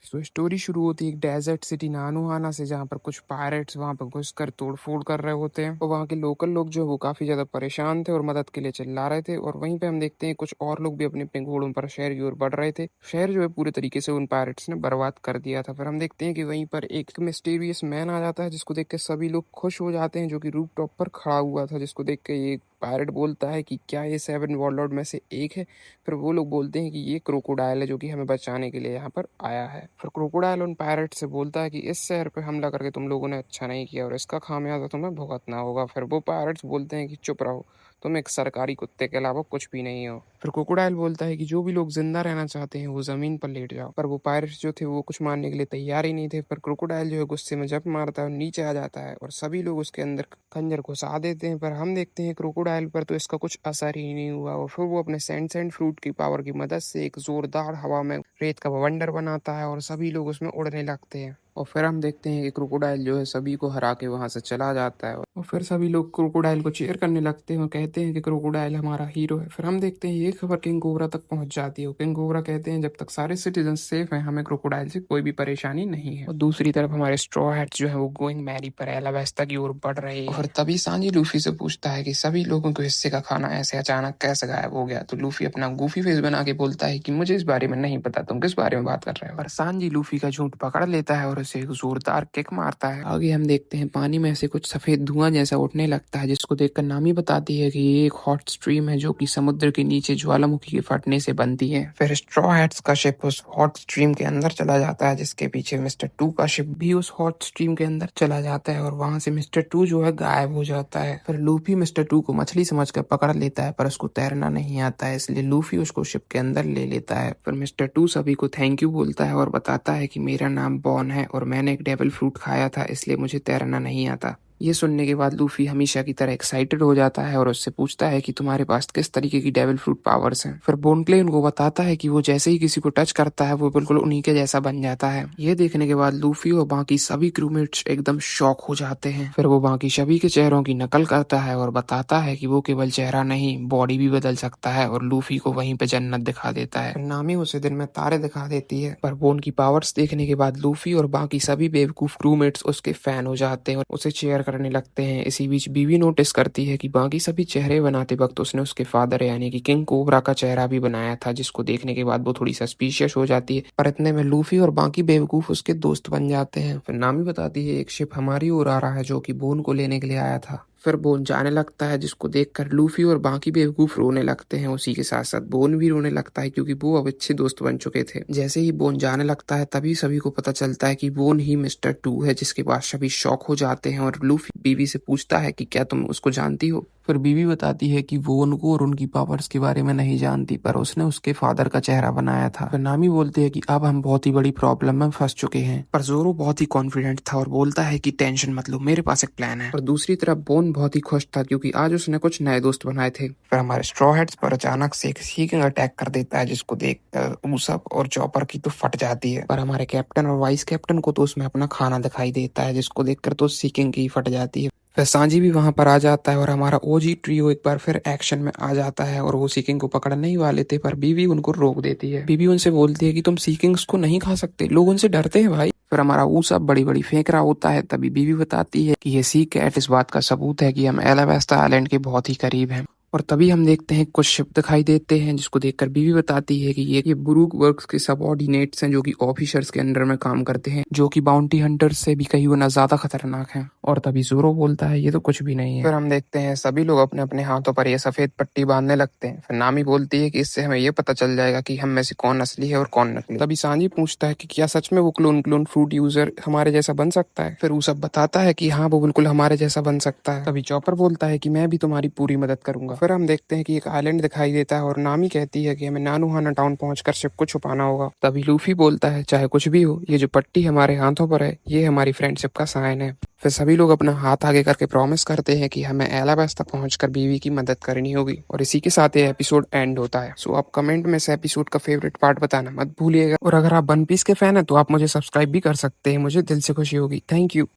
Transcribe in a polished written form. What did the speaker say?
So story शुरू होती है एक डेजर्ट सिटी नानोहाना से, जहाँ पर कुछ पायरेट्स वहाँ पर घुसकर तोड़-फोड़ कर रहे होते हैं और वहाँ के लोकल लोग जो है वो काफ़ी ज़्यादा परेशान थे और मदद के लिए चिल्ला रहे थे। और वहीं पे हम देखते हैं कुछ और लोग भी अपने-अपने घोड़ों पर शहर की ओर बढ़ रहे थे। शहर जो है पूरे तरीके से उन पायरेट्स ने बर्बाद कर दिया था। फिर हम देखते हैं कि वहीं पर एक मिस्टीरियस मैन आ जाता है, जिसको देख के सभी लोग खुश हो जाते हैं, जो कि रूफटॉप पर खड़ा हुआ था। जिसको देख के ये पायरेट बोलता है कि क्या ये 7 वॉरलॉर्ड में से एक है? फिर वो लोग बोलते हैं कि ये क्रोकोडाइल है, जो कि हमें बचाने के लिए यहाँ पर आया है। फिर क्रोकोडाइल उन पायरेट से बोलता है कि इस शहर पे हमला करके तुम लोगों ने अच्छा नहीं किया और इसका खामियाजा तुम्हें भुगतना होगा। फिर वो पायरेट्स बोलते हैं कि चुप रहो, तुम एक सरकारी कुत्ते के अलावा कुछ भी नहीं हो। फिर क्रोकोडाइल बोलता है कि जो भी लोग जिंदा रहना चाहते हैं वो जमीन पर लेट जाओ। पर वो पायरेट्स जो थे वो कुछ मानने के लिए तैयार ही नहीं थे। पर क्रोकोडाइल जो है गुस्से में जंप मारता है और नीचे आ जाता है और सभी लोग उसके अंदर खंजर घुसा देते हैं। पर हम देखते हैं क्रोकोडाइल पर तो इसका कुछ असर ही नहीं हुआ और फिर वो अपने सेंट फ्रूट की पावर की मदद से एक जोरदार हवा में रेत का बवंडर बनाता है और सभी लोग उसमें उड़ने लगते हैं। और फिर हम देखते हैं कि क्रोकोडाइल जो है सभी को हरा के वहां से चला जाता है और फिर सभी लोग क्रोकोडाइल को चीयर करने लगते हैं और कहते हैं कि क्रोकोडाइल हमारा हीरो है। फिर हम देखते हैं ये खबर किंग कोबरा तक पहुंच जाती है और किंग कोबरा कहते हैं जब तक सारे सिटीजन सेफ हैं हमें क्रोकोडाइल से कोई भी परेशानी नहीं है। और दूसरी तरफ हमारे स्ट्रॉ हैट्स जो है वो गोइंग मैरी पर एलावेस्टा की ओर बढ़ रहे हैं। और तभी सांजी लूफी से पूछता है कि सभी लोगों को हिस्से का खाना ऐसे अचानक कैसे गायब हो गया। तो लूफी अपना गूफी फेस बना के बोलता है कि मुझे इस बारे में नहीं पता, तुम किस बारे में बात कर रहे हो। और सांजी लूफी का झूठ पकड़ लेता है और उसे एक जोरदार किक मारता है। आगे हम देखते हैं पानी में से कुछ सफेद धुआं जैसा उठने लगता है, जिसको देखकर नामी बताती है कि ये एक हॉट स्ट्रीम है जो कि समुद्र के नीचे ज्वालामुखी के फटने से बनती है। फिर स्ट्रॉ हैट्स का शिप उस हॉट स्ट्रीम के अंदर चला जाता है, जिसके पीछे मिस्टर टू का शिप भी उस हॉट स्ट्रीम के अंदर चला जाता है और वहां से मिस्टर टू जो है गायब हो जाता है। फिर लूफी मिस्टर टू को मछली समझकर पकड़ लेता है, पर उसको तैरना नहीं आता है, इसलिए लूफी उसको शिप के अंदर ले लेता है। फिर मिस्टर टू सभी को थैंक यू बोलता है और बताता है कि मेरा नाम बॉन है और मैंने एक डेविल फ्रूट खाया था, इसलिए मुझे तैरना नहीं आता। ये सुनने के बाद लूफी हमेशा की तरह एक्साइटेड हो जाता है और उससे पूछता है कि तुम्हारे पास किस तरीके की डेविल फ्रूट पावर्स हैं। फिर बोनक्ले उनको बताता है कि वो जैसे ही किसी को टच करता है वो बिल्कुल उन्हीं के जैसा बन जाता है। ये देखने के बाद लूफी और बाकी सभी क्रूमेट्स एकदम शॉक हो जाते हैं। फिर वो बाकी सभी के चेहरों की नकल करता है और बताता है कि वो केवल चेहरा नहीं बॉडी भी बदल सकता है और लूफी को वहीं पे जन्नत दिखा देता है। नामी उसे दिन में तारे दिखा देती है। पर बोन की पावर्स देखने के बाद लूफी और बाकी सभी बेवकूफ क्रूमेट्स उसके फैन हो जाते हैं और उसे चेयर करने लगते हैं। इसी बीच बीवी नोटिस करती है कि बाकी सभी चेहरे बनाते वक्त उसने उसके फादर यानी कि किंग कोबरा का चेहरा भी बनाया था, जिसको देखने के बाद वो थोड़ी सस्पिशियस हो जाती है। पर इतने में लूफी और बाकी बेवकूफ उसके दोस्त बन जाते हैं। फिर नामी बताती है एक शिप हमारी ओर आ रहा है जो कि बोन को लेने के लिए आया था। फिर बोन जाने लगता है, जिसको देखकर लूफी और बाकी बेवकूफ रोने लगते हैं। उसी के साथ साथ बोन भी रोने लगता है क्योंकि वो अब अच्छे दोस्त बन चुके थे। जैसे ही बोन जाने लगता है तभी सभी को पता चलता है कि बोन ही मिस्टर टू है, जिसके बाद सभी शॉक हो जाते हैं और लूफी बीवी से पूछता है कि क्या तुम उसको जानती हो। फिर बीवी बताती है कि वो उनको और उनकी पावर्स के बारे में नहीं जानती, पर उसने उसके फादर का चेहरा बनाया था। फिर नामी बोलती है कि अब हम बहुत ही बड़ी प्रॉब्लम में फंस चुके हैं। पर जोरो बहुत ही कॉन्फिडेंट था और बोलता है कि टेंशन मत लो, मेरे पास एक प्लान है। और दूसरी तरफ बोन बहुत ही खुश था क्योंकि आज उसने कुछ नए दोस्त बनाए थे। फिर हमारे स्ट्रॉ हैट्स पर अचानक से एक सीकिंग अटैक कर देता है, जिसको देखकर ऊसप और चॉपर की तो फट जाती है। पर हमारे कैप्टन और वाइस कैप्टन को तो उसमें अपना खाना दिखाई देता है, जिसको देखकर तो सीकिंग की फट जाती है। फिर सांजी भी वहां पर आ जाता है और हमारा ओजी ट्रियो एक बार फिर एक्शन में आ जाता है और वो सीकिंग को पकड़ने ही वाले थे, पर बीवी उनको रोक देती है। बीवी उनसे बोलती है कि तुम सीकिंग्स को नहीं खा सकते, लोग उनसे डरते हैं भाई। फिर हमारा ऊसप बड़ी बड़ी फेंक रहा होता है, तभी बीवी बताती है कि ये सी कैट इस बात का सबूत है कि हम एलावेस्टा आइलैंड के बहुत ही करीब हैं। और तभी हम देखते हैं कुछ शिप दिखाई देते हैं, जिसको देखकर बीवी बताती है कि ये ब्रूक वर्क्स के सबऑर्डिनेट्स हैं जो कि ऑफिसर्स के अंडर में काम करते हैं, जो कि बाउंटी हंटर्स से भी कहीं गुना ज्यादा खतरनाक हैं। और तभी जोरो बोलता है ये तो कुछ भी नहीं है। फिर हम देखते हैं सभी लोग अपने अपने हाथों पर ये सफेद पट्टी बांधने लगते हैं। फिर नामी बोलती है कि इससे हमें ये पता चल जाएगा कि हम में से कौन असली है और कौन नकली। तभी सांजी पूछता है कि क्या सच में वो क्लोन फ्रूट यूजर हमारे जैसा बन सकता है। फिर वो सब बताता है कि हाँ वो बिल्कुल हमारे जैसा बन सकता है। तभी चॉपर बोलता है कि मैं भी तुम्हारी पूरी मदद करूंगा। फिर हम देखते हैं कि एक आइलैंड दिखाई देता है और नामी कहती है कि हमें नानोहाना टाउन पहुंचकर शिप को छुपाना होगा। तभी लूफी बोलता है चाहे कुछ भी हो, ये जो पट्टी हमारे हाथों पर है ये हमारी फ्रेंडशिप का साइन है। फिर सभी लोग अपना हाथ आगे करके प्रॉमिस करते हैं कि हमें एलावेस्टा पहुंचकर बीवी की मदद करनी होगी। और इसी के साथ ये एपिसोड एंड होता है। सो आप कमेंट में से एपिसोड का फेवरेट पार्ट बताना मत भूलिएगा। और अगर आप वन पीस के फैन हैं तो आप मुझे सब्सक्राइब भी कर सकते हैं, मुझे दिल से खुशी होगी। Thank you.